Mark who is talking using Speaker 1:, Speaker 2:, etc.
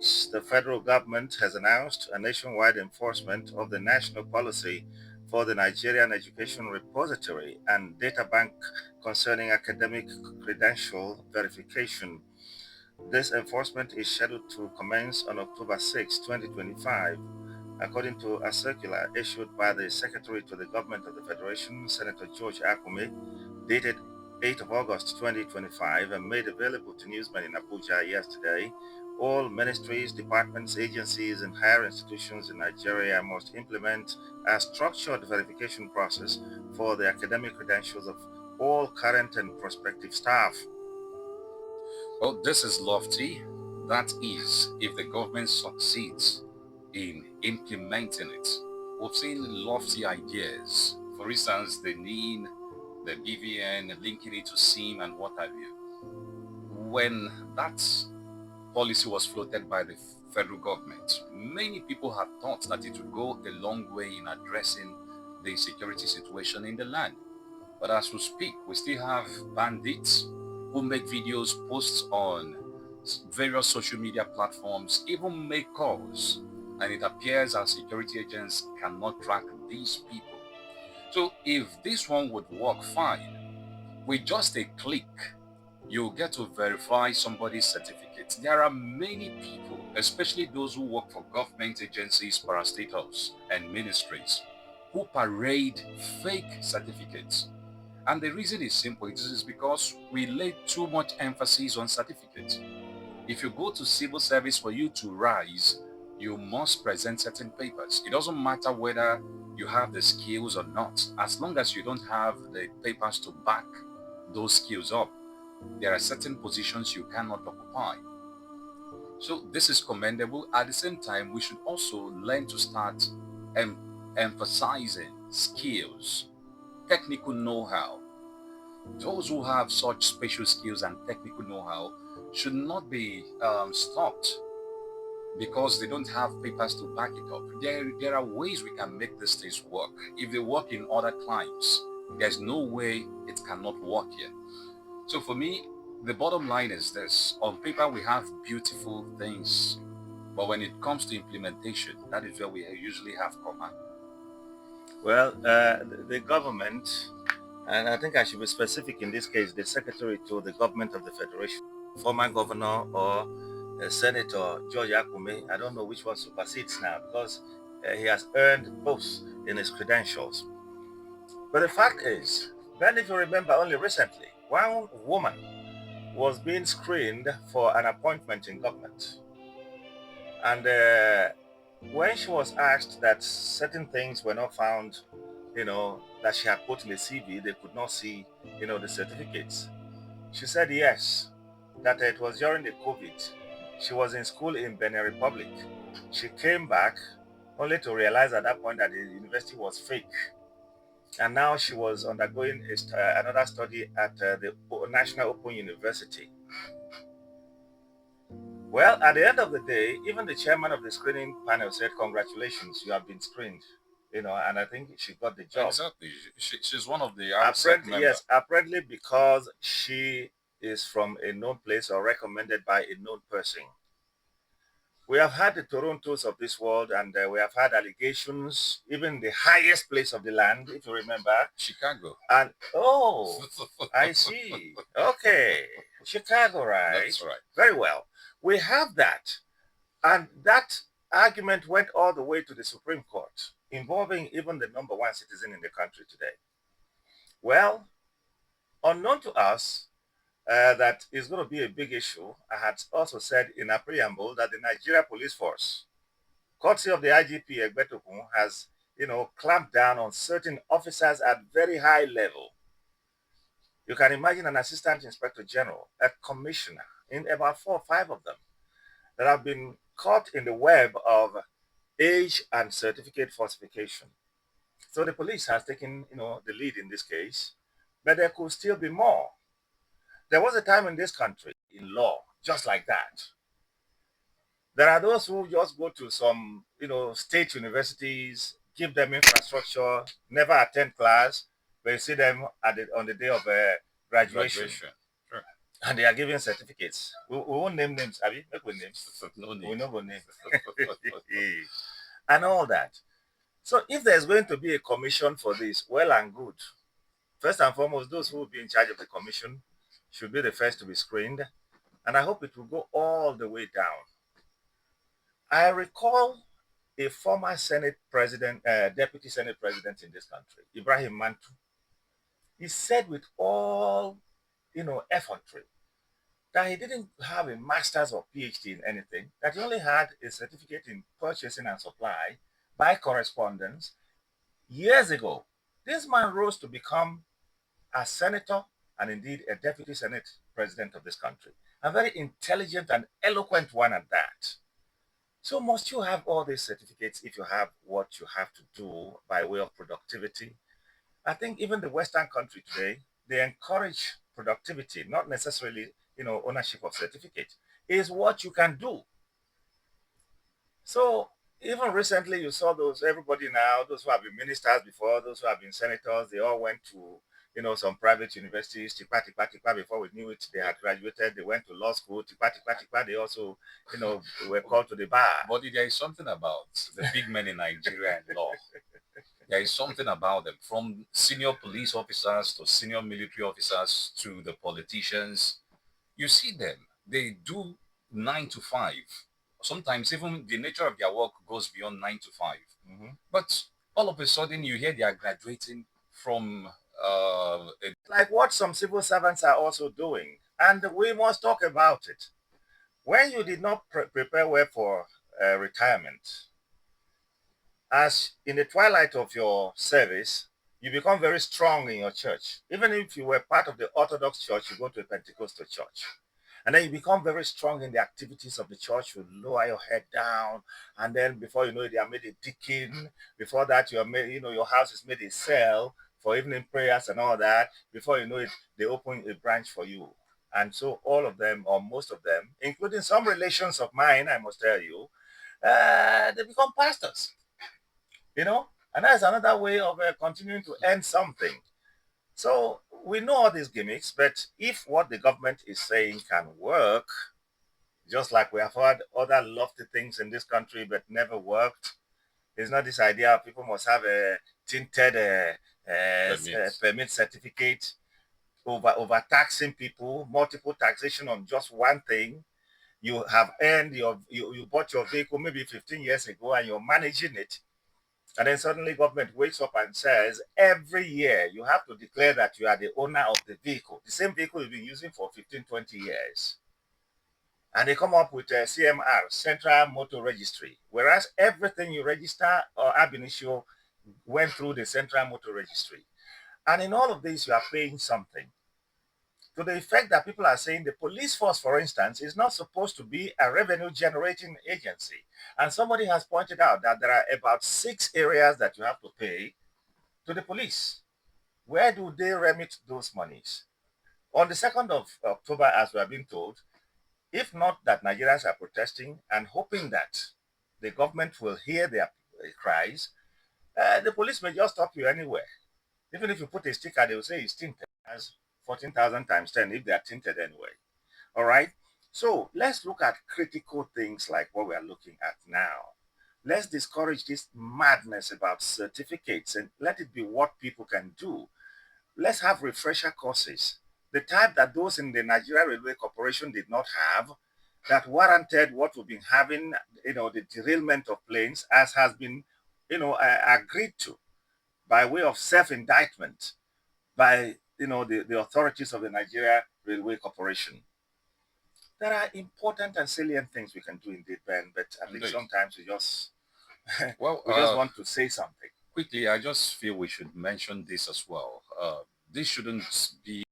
Speaker 1: March, the federal government has announced a nationwide enforcement of the national policy for the Nigerian Education Repository and Data Bank concerning academic credential verification. This enforcement is scheduled to commence on October 6, 2025, according to a circular issued by the Secretary to the Government of the Federation, Senator George Akume, dated 8th of August 2025 and made available to newsmen in Abuja yesterday. All ministries, departments, agencies, and higher institutions in Nigeria must implement a structured verification process for the academic credentials of all current and prospective staff.
Speaker 2: Well, this is lofty. That is, if the government succeeds in implementing it. We've seen lofty ideas. For instance, the NIN, the BVN, linking it to SIM and what have you. When that policy was floated by the federal government, many people had thought that it would go a long way in addressing the security situation in the land. But as we speak, we still have bandits who make videos, posts on various social media platforms, even make calls. And it appears our security agents cannot track these people. So if this one would work fine, with just a click, you get to verify somebody's certificate. There are many people, especially those who work for government agencies, parastatals, and ministries, who parade fake certificates. And the reason is simple. It is because we lay too much emphasis on certificates. If you go to civil service, for you to rise, you must present certain papers. It doesn't matter whether you have the skills or not. As long as you don't have the papers to back those skills up, there are certain positions you cannot occupy. So this is commendable. At the same time, we should also learn to start emphasizing skills, technical know-how. Those who have such special skills and technical know-how should not be stopped because they don't have papers to back it up. There are ways we can make these things work. If they work in other climes, there's no way it cannot work here. So for me, the bottom line is this. On paper, we have beautiful things, but when it comes to implementation, that is where we usually have command.
Speaker 1: Well, the government, and I think I should be specific in this case, the Secretary to the Government of the Federation, former Governor or Senator George Akume, I don't know which one supersedes now because he has earned both in his credentials. But the fact is, then if you remember only recently, one woman was being screened for an appointment in government. And when she was asked that certain things were not found, that she had put in the CV, they could not see, the certificates. She said yes, that it was during the COVID. She was in school in Benin Republic. She came back only to realize at that point that the university was fake. And now she was undergoing another study at the National Open University. Well, at the end of the day, even the chairman of the screening panel said, "Congratulations, you have been screened." And I think she got the job.
Speaker 2: Exactly. She's one of the RSEC
Speaker 1: Apparently, yes, apparently because she is from a known place or recommended by a known person. We have had the Torontos of this world, and we have had allegations, even the highest place of the land, if you remember.
Speaker 2: Chicago.
Speaker 1: And, oh, I see. Okay. Chicago, right?
Speaker 2: That's right.
Speaker 1: Very well. We have that. And that argument went all the way to the Supreme Court, involving even the number one citizen in the country today. Well, unknown to us, that is going to be a big issue. I had also said in a preamble that the Nigeria Police Force, courtesy of the IGP Egbetokun, has, clamped down on certain officers at very high level. You can imagine an assistant inspector general, a commissioner, in about 4 or 5 of them that have been caught in the web of age and certificate falsification. So the police has taken, the lead in this case, but there could still be more. There was a time in this country in law, just like that. There are those who just go to some, state universities, give them infrastructure, never attend class, but you see them on the day of graduation.
Speaker 2: Sure.
Speaker 1: and they are giving certificates. We won't name names, Abby. Make we names.
Speaker 2: No
Speaker 1: We
Speaker 2: need.
Speaker 1: know go name. And all that. So if there's going to be a commission for this, well and good. First and foremost, those who will be in charge of the commission should be the first to be screened. And I hope it will go all the way down. I recall a former Senate president, deputy Senate president in this country, Ibrahim Mantu. He said with all, effortry, that he didn't have a master's or PhD in anything, that he only had a certificate in purchasing and supply by correspondence years ago. This man rose to become a senator and indeed a deputy Senate president of this country. A very intelligent and eloquent one at that. So must you have all these certificates if you have what you have to do by way of productivity? I think even the Western country today, they encourage productivity, not necessarily, ownership of certificate. Is what you can do. So even recently, you saw everybody now, those who have been ministers before, those who have been senators, they all went to, some private universities, tipa, tipa, tipa, before we knew it, they had graduated, they went to law school, tipa, tipa, tipa, they also, were called to the bar.
Speaker 2: But there is something about the big men in Nigeria and law. There is something about them, from senior police officers to senior military officers to the politicians. You see them, they do 9 to 5. Sometimes even the nature of their work goes beyond 9 to 5. But all of a sudden, you hear they are graduating from
Speaker 1: like what some civil servants are also doing. And we must talk about it. When you did not prepare well for retirement, as in the twilight of your service, you become very strong in your church. Even if you were part of the Orthodox church, you go to a Pentecostal church. And then you become very strong in the activities of the church. You lower your head down, and then before you know it, they are made a deacon. Before that, you are made, your house is made a cell for evening prayers and all that. Before you know it, they open a branch for you. And so all of them, or most of them, including some relations of mine, I must tell you, they become pastors. And that's another way of continuing to earn something. So we know all these gimmicks, but if what the government is saying can work, just like we have heard other lofty things in this country but never worked, it's not this idea of people must have a tinted permit certificate, overtaxing people, multiple taxation on just one thing. You have earned you bought your vehicle maybe 15 years ago and you're managing it. And then suddenly government wakes up and says, every year you have to declare that you are the owner of the vehicle, the same vehicle you've been using for 15, 20 years. And they come up with a CMR, Central Motor Registry, whereas everything you register or ab initio went through the Central Motor Registry. And in all of this, you are paying something. To the effect that people are saying the police force, for instance, is not supposed to be a revenue generating agency. And somebody has pointed out that there are about 6 areas that you have to pay to the police. Where do they remit those monies? On the 2nd of October, as we have been told, if not that Nigerians are protesting and hoping that the government will hear their cries, the police may just stop you anywhere. Even if you put a sticker, they will say it's tinted as 14,000 times 10 if they are tinted anyway. All right. So let's look at critical things like what we are looking at now. Let's discourage this madness about certificates and let it be what people can do. Let's have refresher courses, the type that those in the Nigeria Railway Corporation did not have, that warranted what we've been having, the derailment of planes, as has been, agreed to by way of self-indictment by, the authorities of the Nigeria Railway Corporation. There are important and salient things we can do indeed, Ben, but I think sometimes we just we just want to say something.
Speaker 2: Quickly, I just feel we should mention this as well. This shouldn't be